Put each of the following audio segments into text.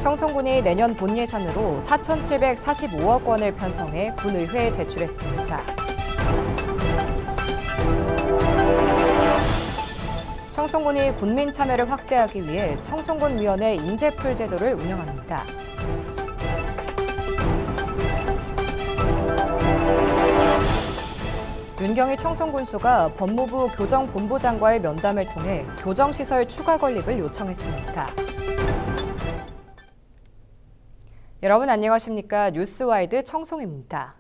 청송군이 내년 본 예산으로 4,745억 원을 편성해 군의회에 제출했습니다. 청송군이 군민 참여를 확대하기 위해 청송군위원회 인재풀 제도를 운영합니다. 윤경희 청송군수가 법무부 교정본부장과의 면담을 통해 교정시설 추가 건립을 요청했습니다. 여러분 안녕하십니까? 뉴스와이드 청송입니다.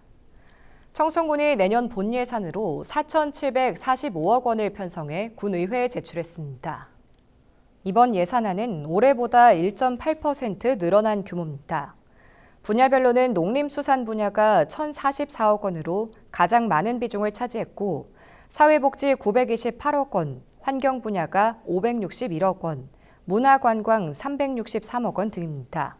청송군이 내년 본 예산으로 4,745억 원을 편성해 군의회에 제출했습니다. 이번 예산안은 올해보다 1.8% 늘어난 규모입니다. 분야별로는 농림수산 분야가 1,044억 원으로 가장 많은 비중을 차지했고 사회복지 928억 원, 환경 분야가 561억 원, 문화관광 363억 원 등입니다.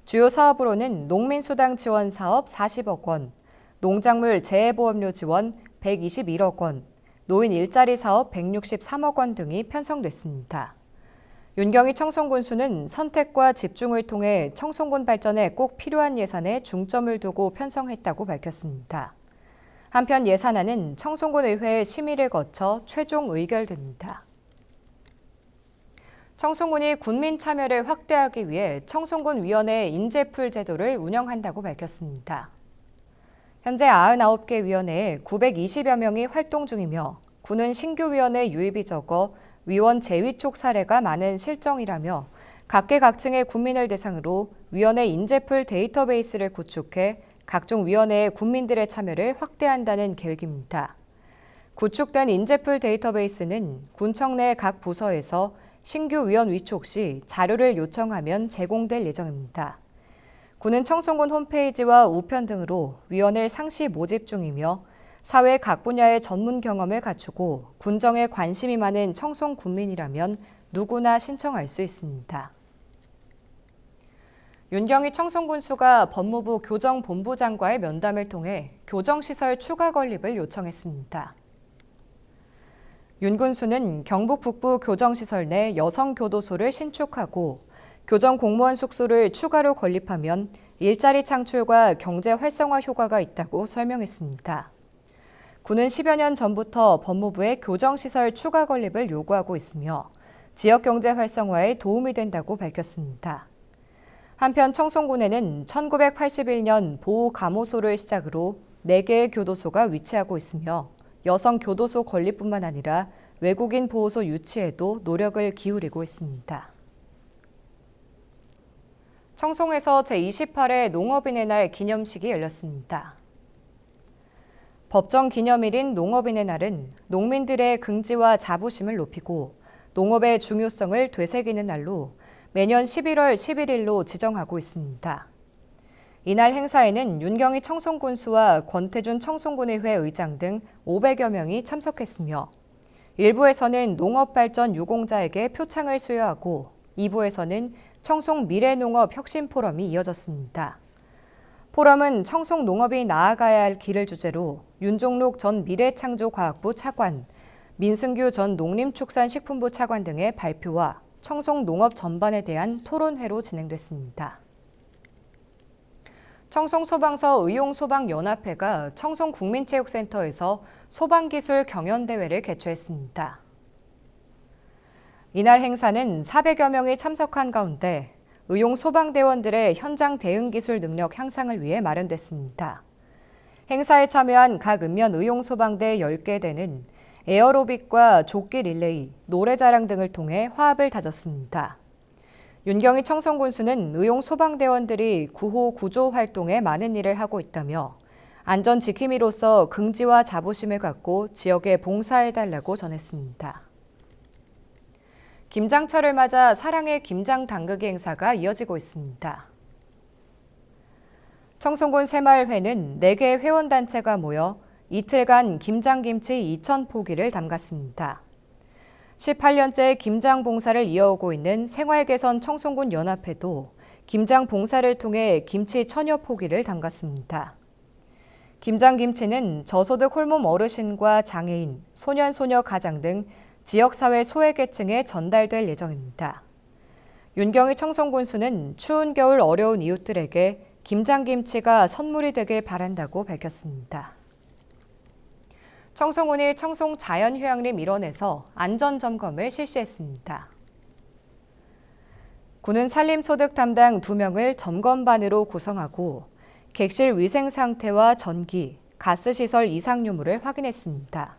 주요 사업으로는 농민수당 지원 사업 40억 원, 농작물 재해보험료 지원 121억 원, 노인 일자리 사업 163억 원 등이 편성됐습니다. 윤경희 청송군수는 선택과 집중을 통해 청송군 발전에 꼭 필요한 예산에 중점을 두고 편성했다고 밝혔습니다. 한편 예산안은 청송군 의회 심의를 거쳐 최종 의결됩니다. 청송군이 군민 참여를 확대하기 위해 청송군 위원회 인재풀 제도를 운영한다고 밝혔습니다. 현재 99개 위원회에 920여 명이 활동 중이며 군은 신규 위원회 유입이 적어 위원 재위촉 사례가 많은 실정이라며 각계각층의 군민을 대상으로 위원회 인재풀 데이터베이스를 구축해 각종 위원회의 군민들의 참여를 확대한다는 계획입니다. 구축된 인재풀 데이터베이스는 군청 내 각 부서에서 신규 위원 위촉 시 자료를 요청하면 제공될 예정입니다. 군은 청송군 홈페이지와 우편 등으로 위원을 상시 모집 중이며 사회 각 분야의 전문 경험을 갖추고 군정에 관심이 많은 청송 군민이라면 누구나 신청할 수 있습니다. 윤경희 청송군수가 법무부 교정본부장과의 면담을 통해 교정시설 추가 건립을 요청했습니다. 윤 군수는 경북 북부 교정시설 내 여성교도소를 신축하고 교정공무원 숙소를 추가로 건립하면 일자리 창출과 경제 활성화 효과가 있다고 설명했습니다. 군은 10여 년 전부터 법무부에 교정시설 추가 건립을 요구하고 있으며 지역경제 활성화에 도움이 된다고 밝혔습니다. 한편 청송군에는 1981년 보호감호소를 시작으로 4개의 교도소가 위치하고 있으며 여성 교도소 건립뿐만 아니라 외국인 보호소 유치에도 노력을 기울이고 있습니다. 청송에서 제28회 농업인의 날 기념식이 열렸습니다. 법정 기념일인 농업인의 날은 농민들의 긍지와 자부심을 높이고 농업의 중요성을 되새기는 날로 매년 11월 11일로 지정하고 있습니다. 이날 행사에는 윤경희 청송군수와 권태준 청송군의회 의장 등 500여 명이 참석했으며 1부에서는 농업발전 유공자에게 표창을 수여하고 2부에서는 청송 미래농업 혁신포럼이 이어졌습니다. 포럼은 청송 농업이 나아가야 할 길을 주제로 윤종록 전 미래창조과학부 차관, 민승규 전 농림축산식품부 차관 등의 발표와 청송 농업 전반에 대한 토론회로 진행됐습니다. 청송소방서 의용소방연합회가 청송국민체육센터에서 소방기술 경연대회를 개최했습니다. 이날 행사는 400여 명이 참석한 가운데 의용소방대원들의 현장 대응기술 능력 향상을 위해 마련됐습니다. 행사에 참여한 각 읍면 의용소방대 10개 대는 에어로빅과 조끼 릴레이, 노래자랑 등을 통해 화합을 다졌습니다. 윤경희 청송군수는 의용소방대원들이 구호 구조 활동에 많은 일을 하고 있다며 안전지킴이로서 긍지와 자부심을 갖고 지역에 봉사해달라고 전했습니다. 김장철을 맞아 사랑의 김장 담그기 행사가 이어지고 있습니다. 청송군 새마을회는 4개 회원단체가 모여 이틀간 김장김치 2,000포기를 담갔습니다. 18년째 김장 봉사를 이어오고 있는 생활개선 청송군 연합회도 김장 봉사를 통해 김치 1,000여 포기를 담갔습니다. 김장김치는 저소득 홀몸 어르신과 장애인, 소년, 소녀 가장 등 지역사회 소외계층에 전달될 예정입니다. 윤경희 청송군수는 추운 겨울 어려운 이웃들에게 김장김치가 선물이 되길 바란다고 밝혔습니다. 청송군이 청송자연휴양림 일원에서 안전점검을 실시했습니다. 군은 산림소득 담당 2명을 점검반으로 구성하고 객실 위생 상태와 전기, 가스시설 이상 유무를 확인했습니다.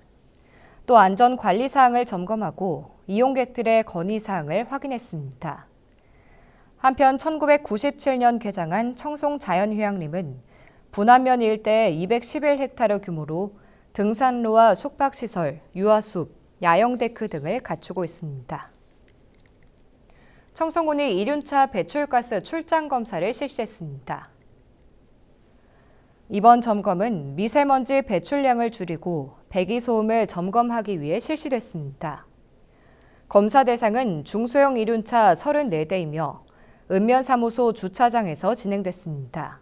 또 안전관리 사항을 점검하고 이용객들의 건의 사항을 확인했습니다. 한편 1997년 개장한 청송자연휴양림은 분안면 일대 211헥타르 규모로 등산로와 숙박시설, 유아숲, 야영데크 등을 갖추고 있습니다. 청송군이 1륜차 배출가스 출장 검사를 실시했습니다. 이번 점검은 미세먼지 배출량을 줄이고 배기소음을 점검하기 위해 실시됐습니다. 검사 대상은 중소형 1륜차 34대이며 읍면사무소 주차장에서 진행됐습니다.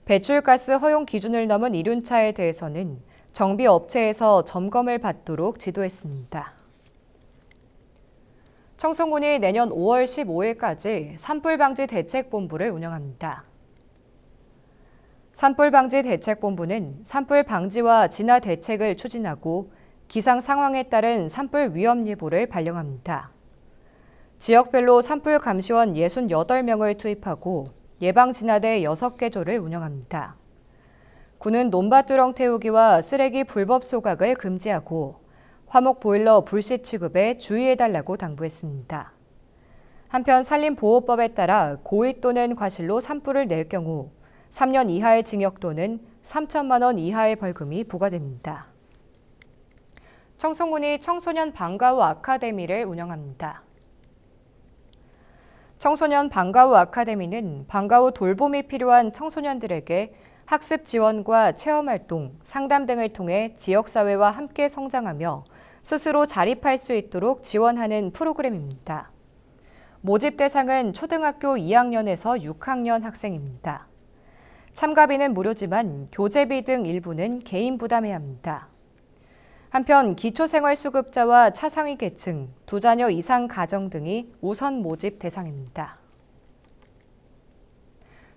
배출가스 허용 기준을 넘은 1륜차에 대해서는 정비업체에서 점검을 받도록 지도했습니다. 청송군이 내년 5월 15일까지 산불방지 대책본부를 운영합니다. 산불방지 대책본부는 산불 방지와 진화 대책을 추진하고 기상 상황에 따른 산불 위험 예보를 발령합니다. 지역별로 산불 감시원 68명을 투입하고 예방진화대 6개조를 운영합니다. 군은 논밭두렁 태우기와 쓰레기 불법 소각을 금지하고 화목 보일러 불시 취급에 주의해달라고 당부했습니다. 한편 산림보호법에 따라 고의 또는 과실로 산불을 낼 경우 3년 이하의 징역 또는 3천만 원 이하의 벌금이 부과됩니다. 청송군이 청소년 방과후 아카데미를 운영합니다. 청소년 방과후 아카데미는 방과후 돌봄이 필요한 청소년들에게 학습 지원과 체험활동, 상담 등을 통해 지역사회와 함께 성장하며 스스로 자립할 수 있도록 지원하는 프로그램입니다. 모집 대상은 초등학교 2학년에서 6학년 학생입니다. 참가비는 무료지만 교재비 등 일부는 개인 부담해야 합니다. 한편 기초생활수급자와 차상위 계층, 2자녀 이상 가정 등이 우선 모집 대상입니다.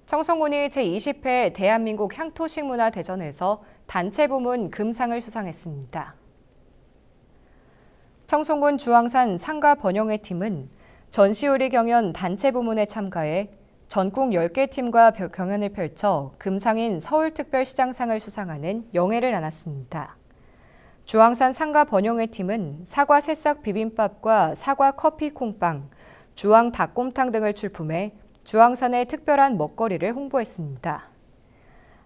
청송군이 제20회 대한민국 향토식문화대전에서 단체 부문 금상을 수상했습니다. 청송군 주황산 상가 번영회 팀은 전시요리 경연 단체 부문에 참가해 전국 10개 팀과 경연을 펼쳐 금상인 서울특별시장상을 수상하는 영예를 안았습니다. 주황산 상가 번영회 팀은 사과 새싹 비빔밥과 사과 커피 콩빵, 주황 닭곰탕 등을 출품해 주황산의 특별한 먹거리를 홍보했습니다.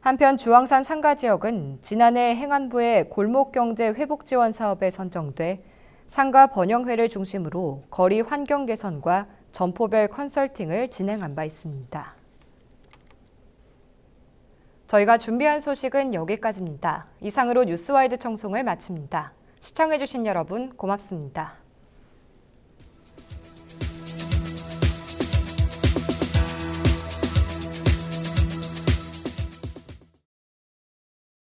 한편 주황산 상가 지역은 지난해 행안부의 골목경제 회복 지원 사업에 선정돼 상가 번영회를 중심으로 거리 환경 개선과 점포별 컨설팅을 진행한 바 있습니다. 저희가 준비한 소식은 여기까지입니다. 이상으로 뉴스와이드 청송을 마칩니다. 시청해주신 여러분 고맙습니다.